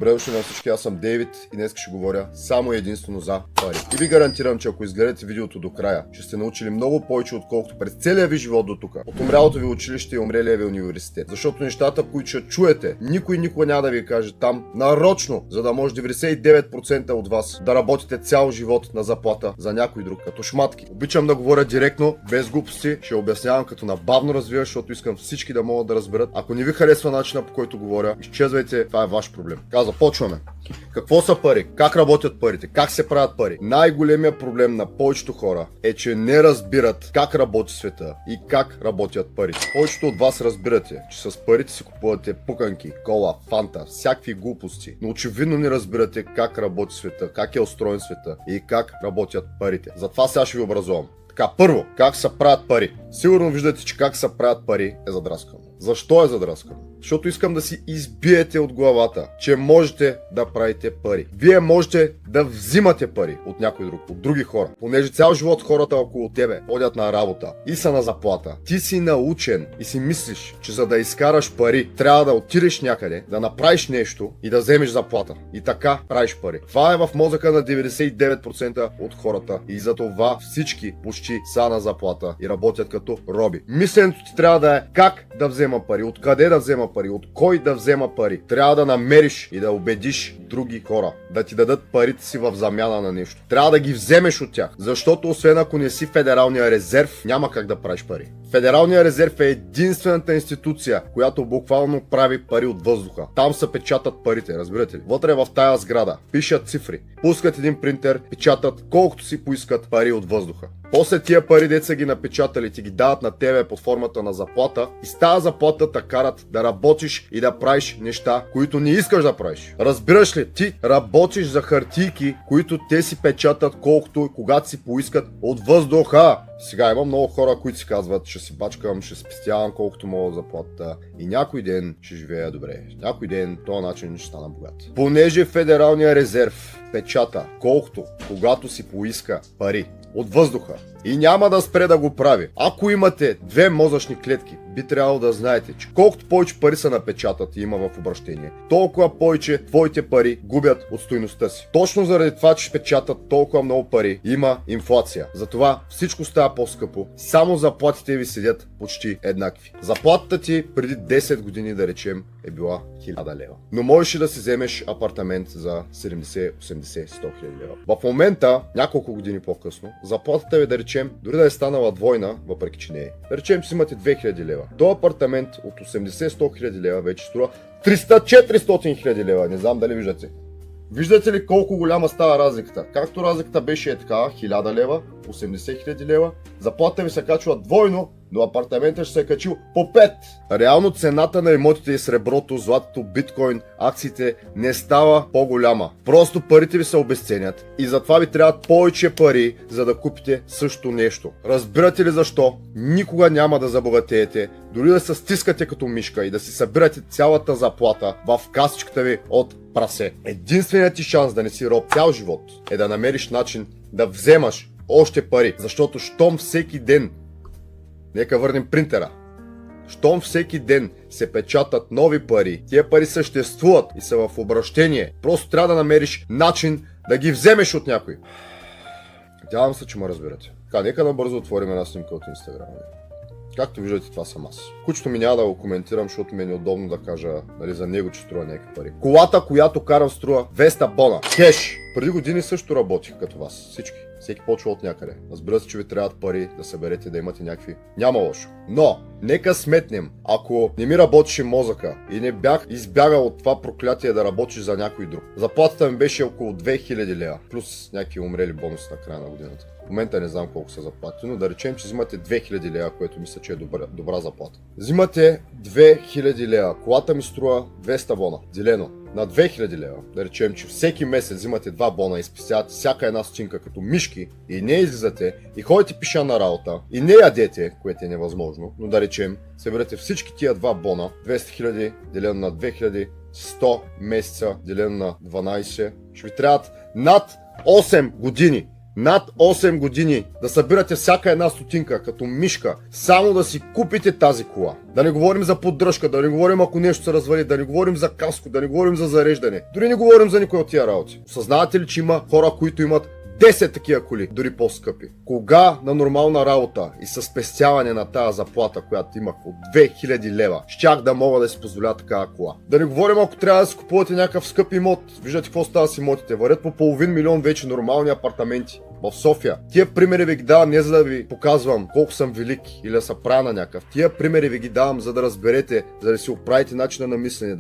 Добре дошли на всички, аз съм Дейвид и днес ще говоря само единствено за пари. И ви гарантирам, че ако изгледате видеото до края, ще сте научили много повече, отколкото през целия ви живот до тук. От умрялото ви училище и умрелия ви университет. Защото нещата, които ще чуете, никой никога няма да ви каже там нарочно, за да може 99% от вас да работите цял живот на заплата за някой друг, като шматки. Обичам да говоря директно, без глупости, ще обяснявам като набавно развиваш, защото искам всички да могат да разберат. Ако не ви харесва начина, по който говоря, изчезвайте, това е ваш проблем. Започваме. Какво са пари? Как работят парите? Как се правят пари? Най-големият проблем на повечето хора е, че не разбират как работи света и как работят парите. Повечето от вас разбирате, че с парите си купувате пуканки, кола, фанта, всякакви глупости, но очевидно не разбирате как работи света, как е устроен света и как работят парите. Затова сега ще ви образувам. Така, първо, как се правят пари? Сигурно виждате, че как се правят пари е задраскано. Защо е задраскано? Защото искам да си избиете от главата, че можете да правите пари. Вие можете да взимате пари от някой друг, от други хора. Понеже цял живот хората около тебе ходят на работа и са на заплата. Ти си научен и си мислиш, че за да изкараш пари, трябва да отидеш някъде, да направиш нещо и да вземеш заплата. И така правиш пари. Това е в мозъка на 99% от хората и за това всички почти са на заплата и работят като роби. Мисленето ти трябва да е как да взема пари, откъде да взема пари, от кой да взема пари. Трябва да намериш и да убедиш други хора да ти дадат парите си в замяна на нещо. Трябва да ги вземеш от тях, защото освен ако не си Федералния резерв, няма как да правиш пари. Федералния резерв е единствената институция, която буквално прави пари от въздуха. Там се печатат парите, разбирате ли? Вътре в тая сграда пишат цифри, пускат един принтер, печатат колкото си поискат пари от въздуха. После тия пари, деца ги напечатали, ти ги дават на тебе под формата на заплата и с тази заплата те карат да работиш и да правиш неща, които не искаш да правиш. Разбираш ли? Ти работиш за хартийки, които те си печатат колкото и когато си поискат от въздуха. Сега има много хора, които си казват, ще си бачкам, ще спестявам колкото мога заплата и някой ден ще живея добре. Някой ден този начин ще стана богат. Понеже Федералния резерв печата колкото, когато си поиска пари от въздуха и няма да спре да го прави. Ако имате две мозъчни клетки, би трябвало да знаете, че колкото повече пари се напечатат и има в обращение, толкова повече твоите пари губят от стойността си. Точно заради това, че печатат толкова много пари, има инфлация. Затова всичко става по-скъпо. Само заплатите ви седят почти еднакви. Заплатата ти преди 10 години, да речем, е била 1000 лева. Но можеш и да си вземеш апартамент за 70, 80, 100 хиляди лева. В момента, няколко години по-късно, заплатата ви, да речем, дори да е станала двойна, въпреки че не е. Да речем, че си имате 2000 лева. Този апартамент от 80-100 хиляди лева вече струва 300-400 хиляди лева. Не знам дали виждате. Виждате ли колко голяма става разликата? Както разликата беше е така, 1000 лева, 80 хиляди лева, заплата ви се качва двойно, но апартаментът ще се е качил по 5. Реално цената на имотите и среброто, златото, биткоин, акциите не става по-голяма. Просто парите ви се обесценят и затова ви трябват повече пари, за да купите също нещо. Разбирате ли защо? Никога няма да забогатеете, дори да се стискате като мишка и да си събирате цялата заплата в касичката ви от прасе. Единственият ти шанс да не си роб цял живот е да намериш начин да вземаш още пари, защото щом всеки ден, нека върнем принтера, щом всеки ден се печатат нови пари, тия пари съществуват и са в обращение, просто трябва да намериш начин да ги вземеш от някой. Надявам се, че ме разбирате. Така, нека набързо отворим една снимка от Инстаграм. Както виждате, това съм аз. Кучето ми няма да го коментирам, защото ми е неудобно да кажа, нали, за него, че струва някакви пари. Колата, която карам, струва 200 бона. Кеш! Преди години също работих като вас. Всички. Всеки почва от някъде. Разбира се, че ви трябват пари да съберете, да имате някакви. Няма лошо. Но, нека сметнем, ако не ми работеше мозъка и не бях избягал от това проклятие да работиш за някой друг. Заплатата ми беше около 2000 лева, плюс някакви умрели бонуси на края на годината. В момента не знам колко са заплати, но да речем, че взимате 2000 лева, което мисля, че е добра заплата. Взимате 2000 лева, колата ми струва 200 бона, делено на 2000 лева. Да речем, че всеки месец взимате 2 бона и спестявате всяка една стотинка като мишки и не излизате и ходите пиша на работа и не ядете, което е невъзможно, но да речем, съберете всички тия 2 бона, 200 000 делено на 2000, 100 месеца делено на 12, ще ви трябват над 8 години над 8 години да събирате всяка една стотинка като мишка, само да си купите тази кола. Да не говорим за поддръжка, да не говорим ако нещо се развали, да не говорим за каско, да не говорим за зареждане. Дори не говорим за никой от тия работи. Осъзнавате ли, че има хора, които имат 10 такива коли, дори по-скъпи? Кога на нормална работа и със спестяване на тази заплата, която имах от 2000 лева, щях да мога да си позволя такава кола? Да не говорим ако трябва да си купувате някакъв скъп имот. Виждате какво става с имотите. Варят по половин милион вече нормални апартаменти в София. Тия примери ви ги давам не за да ви показвам колко съм велик или да се правя на някакъв. Тия примери ви ги давам за да разберете, за да си оправите начина на мислене,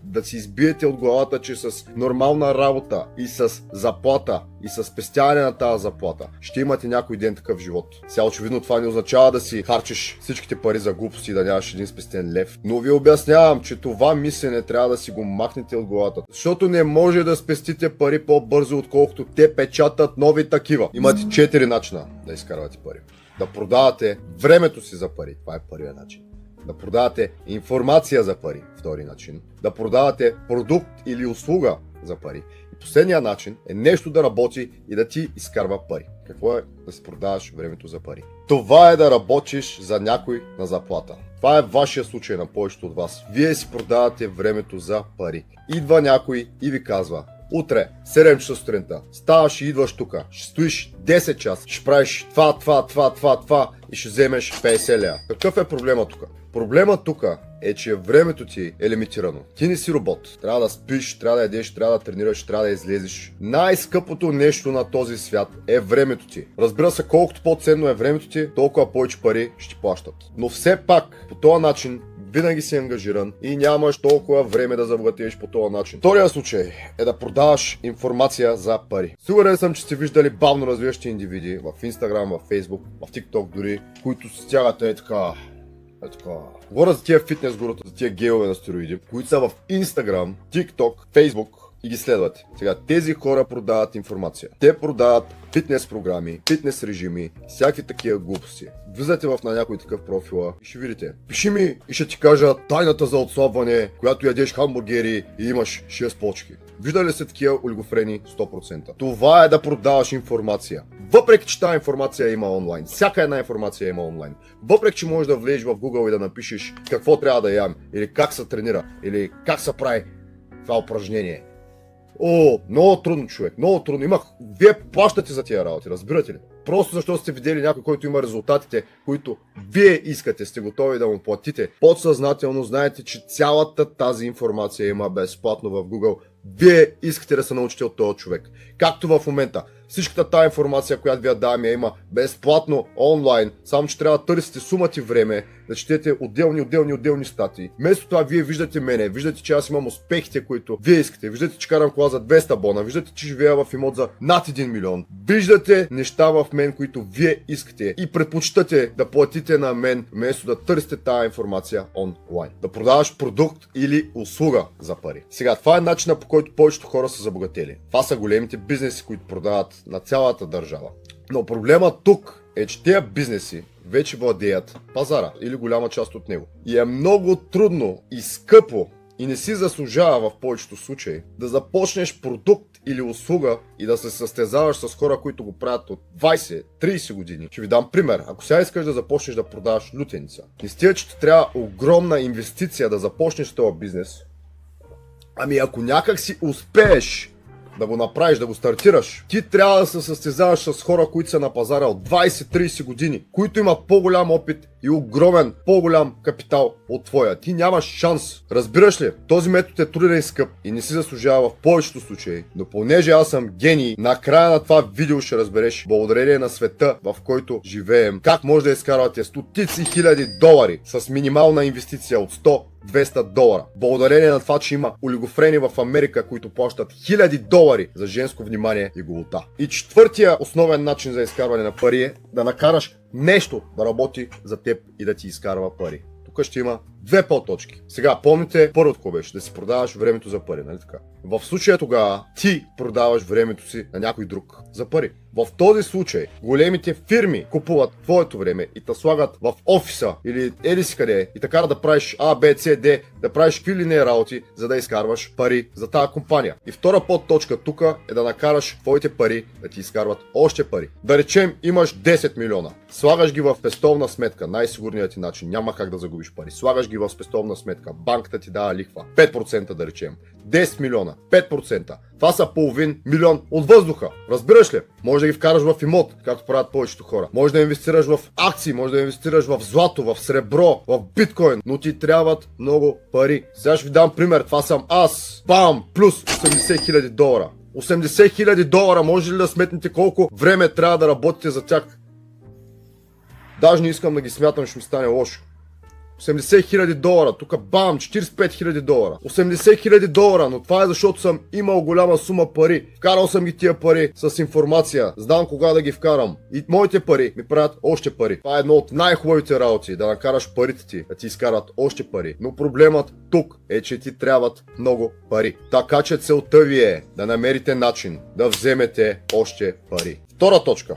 да си избиете от главата, че с нормална работа и с заплата и с спестяване на тази заплата ще имате някой ден такъв живот. Сега очевидно това не означава да си харчиш всичките пари за глупости и да нямаш един спестен лев. Но ви обяснявам, че това мислене трябва да си го махнете от главата. Защото не може да спестите пари по-бързо, отколкото те печатат нови такива. Имате 4 начина да изкарвате пари. Да продавате времето си за пари. Това е първият начин. Да продавате информация за пари. Втори начин. Да продавате продукт или услуга за пари. И последният начин е нещо да работи и да ти изкарва пари. Какво е да си продаваш времето за пари? Това е да работиш за някой на заплата. Това е вашия случай на повечето от вас. Вие си продавате времето за пари. Идва някой и ви казва: утре, 7 часа сутринта, ставаш и идваш тука, ще стоиш 10 часа, ще правиш това и ще вземеш 50 лева. Какъв е проблема тук? Проблема тук е, че времето ти е лимитирано. Ти не си робот. Трябва да спиш, трябва да ядеш, трябва да тренираш, трябва да излезеш. Най-скъпото нещо на този свят е времето ти. Разбира се, колкото по-ценно е времето ти, толкова повече пари ще ти плащат. Но все пак, по този начин, винаги си ангажиран и нямаш толкова време да забогатееш по този начин. Втория случай е да продаваш информация за пари. Сигурен съм, че сте виждали бавно развиващи индивиди в Instagram, в Facebook, в TikTok дори, които стягат така. Говоря за тия фитнес гурута, за тия гейове на стероиди, които са в Instagram, TikTok, Facebook и ги следвате. Сега тези хора продават информация. Те продават фитнес програми, фитнес режими, всякакви такива глупости. Влизате в на някой такъв профила и ще видите. Пиши ми и ще ти кажа тайната за отслабване, която ядеш хамбургери и имаш 6 почки. Виждали ли се такива олигофрени? 100%. Това е да продаваш информация. Въпреки че тази информация има онлайн. Всяка една информация има онлайн. Въпреки че можеш да влезеш в Google и да напишеш какво трябва да ям, или как се тренира, или как се прави това упражнение. О, много трудно, човек, много трудно. Вие плащате за тия работи, разбирате ли? Просто защото сте видели някой, който има резултатите, които вие искате, сте готови да му платите. Подсъзнателно знаете, че цялата тази информация има безплатно в Google. Вие искате да се научите от този човек. Както в момента. Всичката тази информация, която ви я давам, я има безплатно онлайн, само че трябва да търсите сума ти време, да четете отделни статии. Вместо това вие виждате мене, виждате, че аз имам успехите, които вие искате, виждате, че карам кола за 200 бона, виждате, че живея в имот за над 1 милион. Виждате неща в мен, които вие искате и предпочитате да платите на мен, вместо да търсите тази информация онлайн. Да продаваш продукт или услуга за пари. Сега, това е начинът, по който повечето хора са забогатели. Това са големите бизнеси, които продават на цялата държава. Но проблема тук е, че тези бизнеси вече владеят пазара или голяма част от него. И е много трудно и скъпо и не си заслужава в повечето случаи да започнеш продукт или услуга и да се състезаваш с хора, които го правят от 20-30 години. Ще ви дам пример. Ако сега искаш да започнеш да продаваш лютеница, не стига, че ти трябва огромна инвестиция да започнеш този бизнес, ами ако някак си успееш да го направиш, да го стартираш, ти трябва да се състезаваш с хора, които са на пазара от 20-30 години, които имат по-голям опит и огромен, по-голям капитал от твоя. Ти нямаш шанс. Разбираш ли? Този метод е труден и скъп и не си заслужава в повечето случаи. Но понеже аз съм гений, накрая на това видео ще разбереш, благодарение на света, в който живеем, как може да изкарвате стотици хиляди долари с минимална инвестиция от 100-200 долара. Благодарение на това, че има олигофрени в Америка, които плащат хиляди долари за женско внимание и голота. И четвъртия основен начин за изкарване на пари е да накараш нещо да работи за теб и да ти изкарва пари. Тук ще има Две подточки. Сега, помните, първото какво беше? Да си продаваш времето за пари, нали така? В случая тогава ти продаваш времето си на някой друг за пари. В този случай големите фирми купуват твоето време и те слагат в офиса или еди си къде и така да правиш А, Б, С, Д, да правиш какви ли не работи, за да изкарваш пари за тази компания. И втора подточка тук е да накараш твоите пари да ти изкарват още пари. Да речем имаш 10 милиона. Слагаш ги в спестовна сметка, най-сигурният ти начин, няма как да загубиш пари. Слагаш ги в спестовна сметка, банката ти дава лихва, 5% да речем. 10 милиона, 5%. Това са половин милион от въздуха. Разбираш ли? Може да ги вкараш в имот, както правят повечето хора. Може да инвестираш в акции, може да инвестираш в злато, в сребро, в биткоин, но ти трябват много пари. Сега ще ви дам пример. Това съм аз. Бам! Плюс 80 хиляди долара. 80 хиляди долара. Може ли да сметнете колко време трябва да работите за тях? Даже не искам да ги смятам, ще ми стане лошо. 80 хиляди долара, тук бам, 45 хиляди долара, 80 хиляди долара, но това е защото съм имал голяма сума пари. Вкарал съм ги тия пари с информация, знам кога да ги вкарам. И моите пари ми правят още пари. Това е едно от най-хубавите работи, да накараш парите ти, да ти изкарат още пари. Но проблемът тук е, че ти трябват много пари. Така че целта ви е да намерите начин да вземете още пари. Втора точка.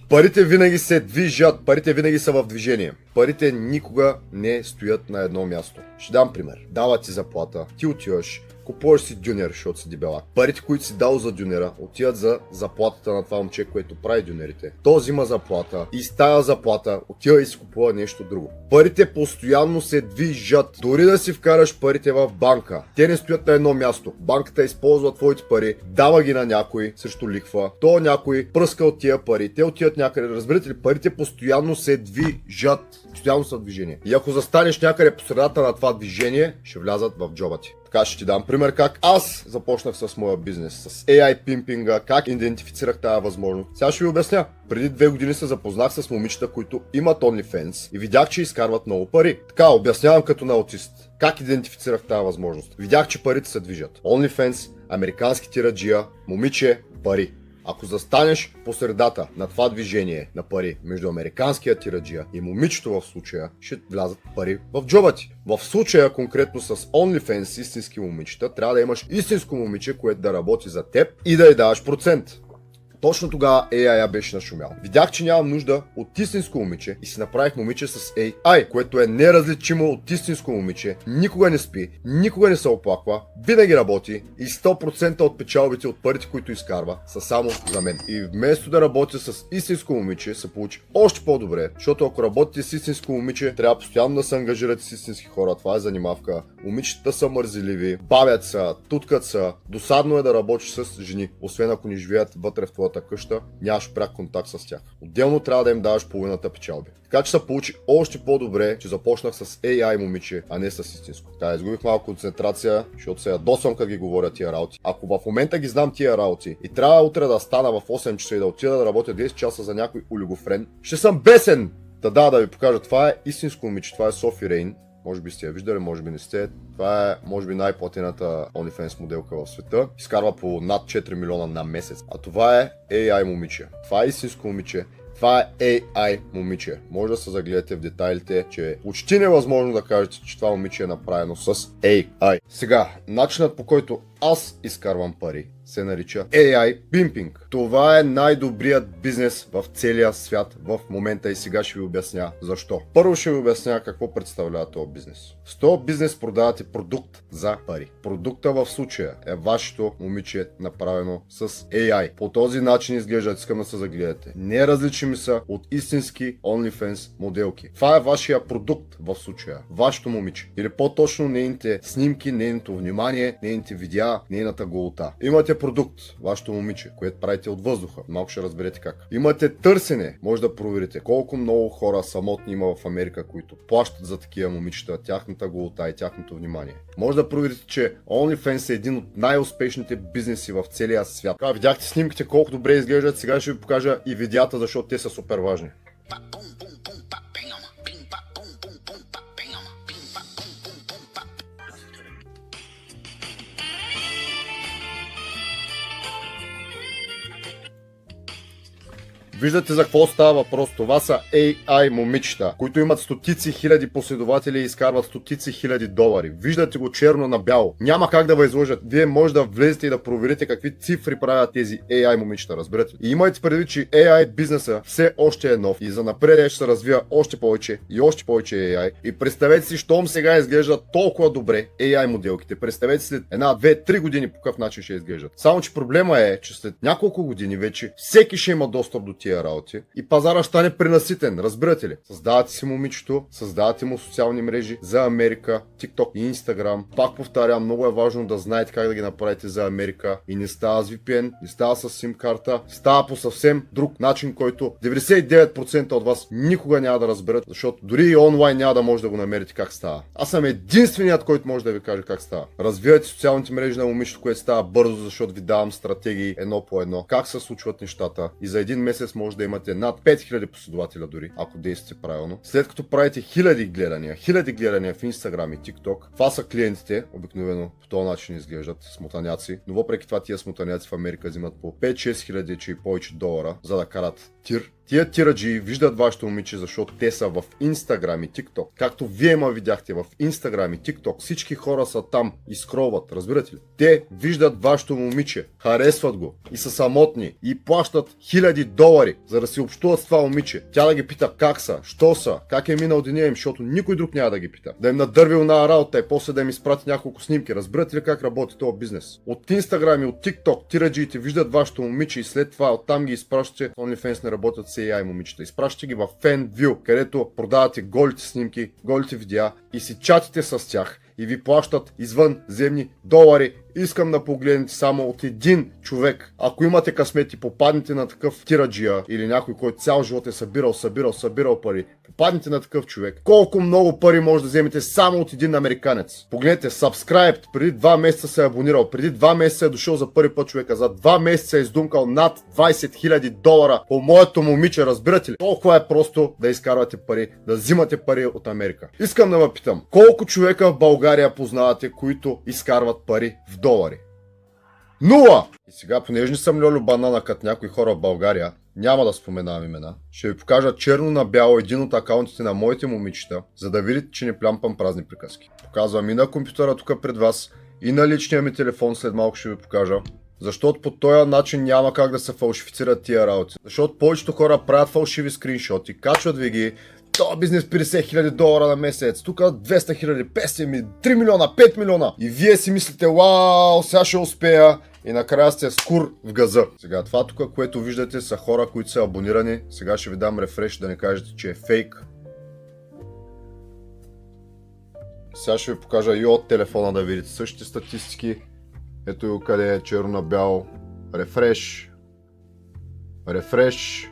Парите винаги се движат, парите винаги са в движение. Парите никога не стоят на едно място. Ще дам пример. Дава ти заплата, ти отиваш, купуваш си дюнер, защото си дебелак. Парите, които си дал за дюнера, отиват за заплатата на това момче, което прави дюнерите. То взима заплата и с тая заплата отива и си купува нещо друго. Парите постоянно се движат. Дори да си вкараш парите в банка, те не стоят на едно място. Банката използва твоите пари, дава ги на някой срещу лихва. То някой пръска от тия пари, те отиват някъде. Разбирате ли, парите постоянно се движат. Постоянно са в движение. И ако застанеш някъде по средата на това движение, ще влязат в джоба ти. Така ще ти дам пример как аз започнах с моя бизнес, с AI пимпинга, как идентифицирах тази възможност. Сега ще ви обясня. Преди 2 години се запознах с момичета, които имат OnlyFans и видях, че изкарват много пари. Така, обяснявам като на аутист. Как идентифицирах тази възможност? Видях, че парите се движат. OnlyFans, американски тираджия, момиче, пари. Ако застанеш по средата на това движение на пари между американския тираджия и момичето в случая, ще влязат пари в джоба ти. В случая конкретно с OnlyFans истински момичета, трябва да имаш истинско момиче, което да работи за теб и да й даваш процент. Точно тогава AI беше нашумял. Видях, че нямам нужда от истинско момиче и си направих момиче с AI, което е неразличимо от истинско момиче, никога не спи, никога не се оплаква, винаги работи и 100% от печалбите от парите, които изкарва, са само за мен. И вместо да работя с истинско момиче, се получи още по-добре, защото ако работите с истинско момиче, трябва постоянно да се ангажирате с истински хора, това е занимавка. Момичетата са мързеливи, бавят са, туткат са, досадно е да работиш с жени, освен ако не живеят вътре в твоята къща, нямаш пряк контакт с тях. Отделно трябва да им даваш половината печалби. Така че се получи още по-добре, че започнах с AI момиче, а не с истинско. Така, изгубих малко концентрация, защото се ядосвам как ги говоря тия работи. Ако в момента ги знам тия работи и трябва утре да стана в 8 часа и да отида да работя 10 часа за някой олигофрен, ще съм бесен! Да ви покажа, това е истинско момиче, това е Софи Рейн. Може би сте я виждали, може би не сте. Това е, може би, най-платената OnlyFans моделка в света. Изкарва по над 4 милиона на месец. А това е AI момиче. Това е истинско момиче. Това е AI момиче. Може да се загледате в детайлите, че е почти невъзможно да кажете, че това момиче е направено с AI. Сега, начинът по който аз изкарвам пари се нарича AI Pimping. Това е най-добрият бизнес в целия свят в момента и сега ще ви обясня защо. Първо ще ви обясня какво представлява този бизнес. С този бизнес продавате продукт за пари. Продукта в случая е вашето момиче, направено с AI. По този начин изглеждат, искам да се загледате. Неразличими са от истински OnlyFans моделки. Това е вашия продукт в случая. Вашето момиче. Или по-точно нейните снимки, нейното внимание, нейните видеа, нейната голота. Имате продукт, вашето момиче, което правите от въздуха. Малко ще разберете как. Имате търсене, може да проверите колко много хора самотни има в Америка, които плащат за такива момичета, тяхната голота и тяхното внимание. Може да проверите, че OnlyFans е един от най-успешните бизнеси в целия свят. Видяхте снимките колко добре изглеждат, сега ще ви покажа и видеята, защото те са супер важни. Виждате за какво става въпрос. Това са AI момичета, които имат стотици хиляди последователи и изкарват стотици хиляди долари. Виждате го черно на бяло. Няма как да ви излъжат. Вие може да влезете и да проверите какви цифри правят тези AI момичета, разбирате. И имайте предвид, че AI бизнеса все още е нов и за напред ще се развива още повече и още повече AI. И представете си, щом сега изглеждат толкова добре AI моделките. Представете си след 1, 2, 3 години по какъв начин ще изглеждат. Само че проблема е, че след няколко години вече всеки ще има достъп до тия работи и пазара ще стане пренаситен, разбирате ли? Създавате си момичето, създавате му социални мрежи за Америка, TikTok и Instagram. Пак повтарям, много е важно да знаете как да ги направите за Америка и не става с VPN, не става с SIM карта, става по съвсем друг начин, който 99% от вас никога няма да разберат, защото дори и онлайн няма да може да го намерите как става. Аз съм единственият, който може да ви каже как става. Развивайте социалните мрежи на момичето, което става бързо, защото ви давам стратегии едно по едно. Как се случват нещата и за един месец може да имате над 5000 последователя дори, ако действате правилно. След като правите хиляди гледания в Instagram и TikTok, това са клиентите, обикновено по този начин изглеждат смотаняци, но въпреки това тия смотаняци в Америка взимат по 5-6 хиляди, че и повече долара, за да карат тир. Тия тираджи виждат вашето момиче, защото те са в Instagram и TikTok. Както вие ма видяхте в Instagram и TikTok, всички хора са там и скролват, разбирате ли? Те виждат вашето момиче, харесват го и са самотни и плащат хиляди долари, за да си общуват с това момиче. Тя да ги пита как са, що са, как е минал деня им, защото никой друг няма да ги пита. Да им надървил на работа и после да им изпрати няколко снимки. Разбирате ли как работи този бизнес? От Instagram и от TikTok тираджиите виждат вашето момиче и след това оттам ги изпращате. OnlyFans не работят с AI момичета. Изпращате ги в FanView, където продавате голите снимки, голите видеа и си чатите с тях и ви плащат извънземни долари. Искам да погледнете само от един човек. Ако имате късмет и попаднете на такъв тираджия или някой, който цял живот е събирал пари, попаднете на такъв човек, колко много пари може да вземете само от един американец. Погледнете, subscribe, преди 2 месеца се е абонирал, преди 2 месеца е дошъл за първи път човека, за 2 месеца е издумкал над 20 000 долара по моето момиче, разбирате ли? Толкова е просто да изкарвате пари, да взимате пари от Америка. Искам да ме питам, колко човека в България познавате, които изкарват пари в долари? 0! И сега, понеже не съм Льолю Банана като някои хора в България, няма да споменавам имена, ще ви покажа черно на бяло един от акаунтите на моите момичета, за да видите, че не плямпам празни приказки. Показвам и на компютъра тук пред вас, и на личния ми телефон, след малко ще ви покажа. Защото по този начин няма как да се фалшифицират тия работи. Защото повечето хора правят фалшиви скриншоти, качват ви ги. Това бизнес 50 000 долара на месец, тук 200 000, 500 3 милиона, 5 милиона. И вие си мислите, вау, сега ще успея. И накрая сте скур в газа. Сега това тук, което виждате, са хора, които са абонирани. Сега ще ви дам рефреш, да не кажете, че е фейк. Сега ще ви покажа и от телефона да видите същите статистики. Ето и къде е черно на бяло. Рефреш. Рефреш.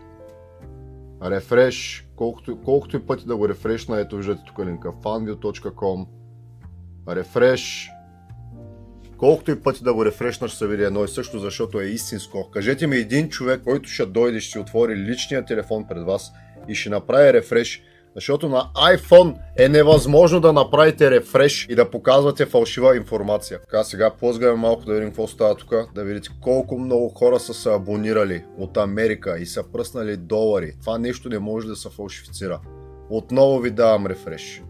Рефреш. Колкото и пъти да го рефрешна, ето виждате тук линка. fanview.com. Рефреш. Колкото и пъти да го рефрешна, ще се види едно и също, защото е истинско. Кажете ми един човек, който ще дойде, ще отвори личния телефон пред вас и ще направи рефреш, защото на iPhone е невъзможно да направите рефреш и да показвате фалшива информация. Така, сега плъзгаме малко да видим какво става тук, да видите колко много хора са се абонирали от Америка и са пръснали долари. Това нещо не може да се фалшифицира. Отново ви давам рефреш.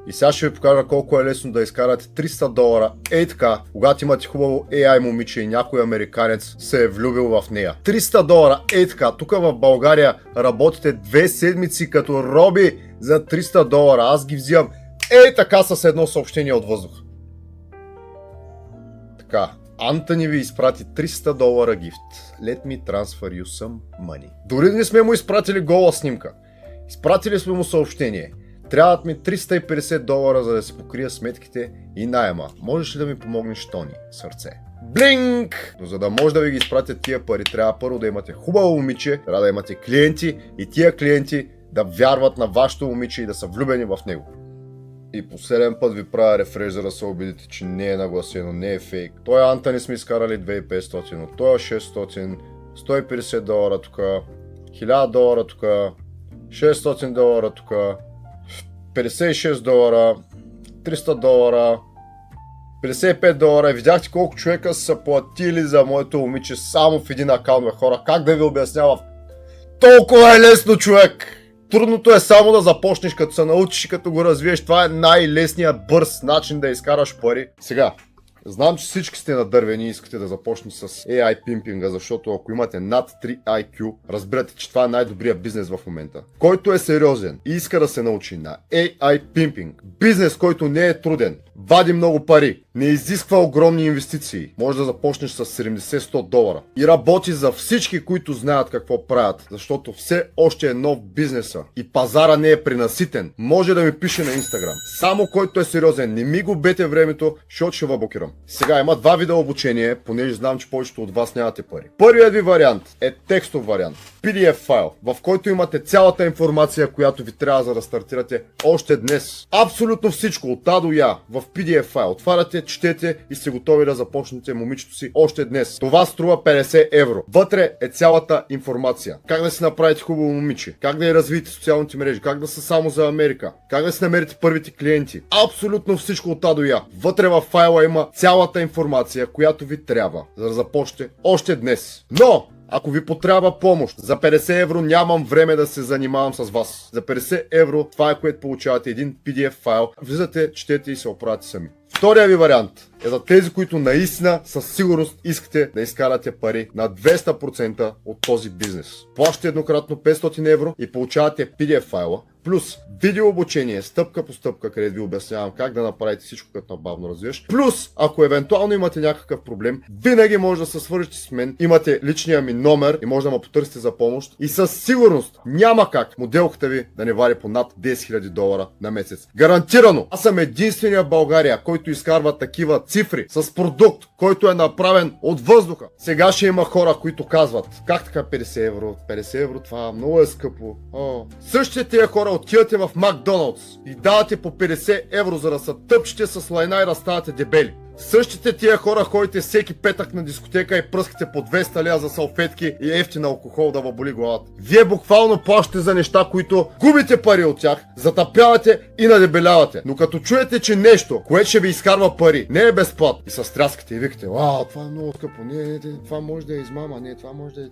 И сега ще ви покажа колко е лесно да изкарате 300 долара, ей така, когато имате хубаво AI момиче и някой американец се е влюбил в нея. 300 долара, ей така, тук в България работите 2 седмици като роби за 300 долара. Аз ги взимам ей така с едно съобщение от въздух. Така, Антони ви изпрати 300 долара гифт. Let me transfer you some money. Дори не сме му изпратили гола снимка. Изпратили сме му съобщение. Трябват ми 350 долара, за да си покрия сметките и найема. Можеш ли да ми помогнеш, Тони? Сърце. Блинк! Но за да може да ви ги изпратят тия пари, трябва първо да имате хубаво момиче, трябва да имате клиенти и тия клиенти да вярват на вашето момиче и да са влюбени в него. И последен път ви правя рефреш, за да се убедите, че не е нагласено, не е фейк. Той Антони сме изкарали 2500, но той е 600, 150 долара тук, 1000 долара тук, 600 долара тук, 56 долара, 300 долара, 55 долара. Видяхте колко човека са платили за моето момиче само в един акаунт, бе, хора. Как да ви обясня в Толкова е лесно, човек! Трудното е само да започнеш, като се научиш и като го развиеш. Това е най-лесният бърз начин да изкараш пари. Сега, знам, че всички сте надървени и искате да започнете с AI пимпинга, защото ако имате над 3 IQ, разбирате, че това е най-добрият бизнес в момента. Който е сериозен и иска да се научи на AI пимпинг, бизнес, който не е труден, вади много пари, не изисква огромни инвестиции, може да започнеш с 70-100 долара и работи за всички, които знаят какво правят, защото все още е нов бизнеса и пазара не е пренаситен. Може да ми пише на Instagram. Само който е сериозен, не ми губете времето, защото ще блокирам. Сега има два вида обучение, понеже знам, че повечето от вас нямате пари. Първият ви вариант е текстов вариант, PDF файл, в който имате цялата информация, която ви трябва за да стартирате още днес. Абсолютно всичко от А до Я в PDF файл. Отваряте, четете и сте готови да започнете момичето си още днес. Това струва 50 евро. Вътре е цялата информация. Как да си направите хубаво момиче, как да я развиете социалните мрежи, как да са само за Америка, как да си намерите първите клиенти. Абсолютно всичко от А до Я. Вътре в файла има цялата информация, която ви трябва, за да започнете още днес. Но ако ви потрябва помощ, за 50 евро нямам време да се занимавам с вас. За 50 евро това е, което получавате, един PDF файл. Влизате, четете и се оправяте сами. Втория ви вариант е за тези, които наистина със сигурност искате да изкарате пари на 200% от този бизнес. Плащате еднократно 500 евро и получавате PDF файла, плюс видео обучение стъпка по стъпка, където ви обяснявам как да направите всичко като набавно развиваш. Плюс, ако евентуално имате някакъв проблем, винаги може да се свържете с мен. Имате личния ми номер и може да ме потърсите за помощ. И със сигурност няма как моделката ви да не вади по над 10 000 долара на месец. Гарантирано! Аз съм единствения в България, който изкарва такива цифри с продукт, който е направен от въздуха. Сега ще има хора, които казват: как така 50 евро? 50 евро това много е скъпо. Същите тия хора отивате в Макдоналдс и давате по 50 евро, за да се тъпчете с лайна и да ставате дебели. Същите тия хора ходите всеки петък на дискотека и пръскате по 200 лева за салфетки и ефтин алкохол да въболи главата. Вие буквално плащате за неща, които губите пари от тях, затъпявате и надебелявате. Но като чуете, че нещо, което ще ви изкарва пари, не е безплатно, и се стряскате и викате: вау, това е много скъпо, не, това може да е измама, не, това може да е...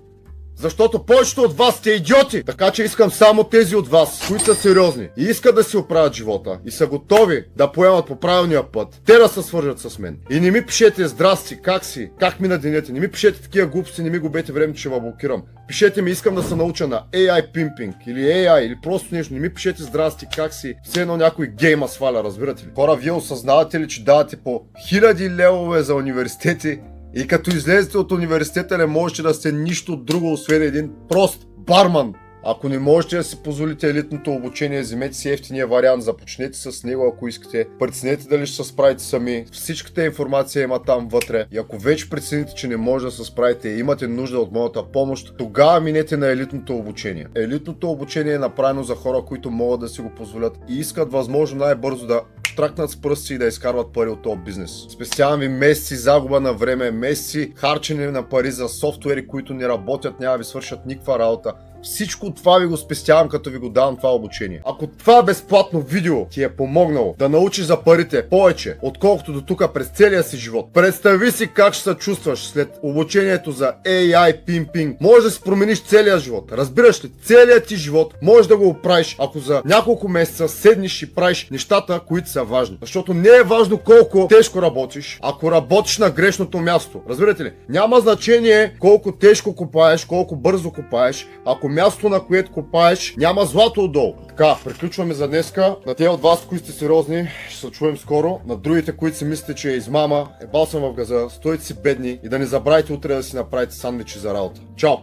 Защото повечето от вас сте идиоти! Така че искам само тези от вас, които са сериозни и искат да си оправят живота и са готови да поемат по правилния път, те да се свържат с мен. И не ми пишете: здрасти, как си, как мина денят, не ми пишете такива глупости, не ми губете времето, че ви блокирам. Пишете ми: искам да се науча на AI пимпинг или AI или просто нещо. Не ми пишете: здрасти, как си, все едно някой гейма сваля, разбирате ли? Хора, вие осъзнавате ли, че давате по 1000 левове за университети и като излезете от университета не можете да сте нищо друго, освен един прост барман? Ако не можете да си позволите елитното обучение, вземете си ефтиния вариант, започнете с него, ако искате. Преценете дали ще се справите сами. Всичката информация има там вътре. И ако вече прецените, че не може да се справите и имате нужда от моята помощ, тогава минете на елитното обучение. Елитното обучение е направено за хора, които могат да си го позволят и искат възможно най-бързо да тракнат с пръсти и да изкарват пари от този бизнес. Спестявам ви месеци загуба на време, месеци харчене на пари за софтуери, които не работят, няма ви свършат никаква работа. Всичко това ви го спестявам, като ви го давам това обучение. Ако това безплатно видео ти е помогнало да научиш за парите повече, отколкото до тук през целия си живот, представи си как ще се чувстваш след обучението за AI пимпинг. Може да си промениш целия живот. Разбираш ли? Целият ти живот можеш да го оправиш, ако за няколко месеца седнеш и правиш нещата, които са важни. Защото не е важно колко тежко работиш, ако работиш на грешното място. Разбирате ли? Няма значение колко тежко копаеш, колко бързо копаеш, ако място, на което копаеш, няма злато отдолу. Така, приключваме за днеска. На тези от вас, които сте сериозни, ще се чуем скоро. На другите, които си мислите, че е измама, е балсам в газа, стойте си бедни и да не забравяйте утре да си направите сандвичи за работа. Чао!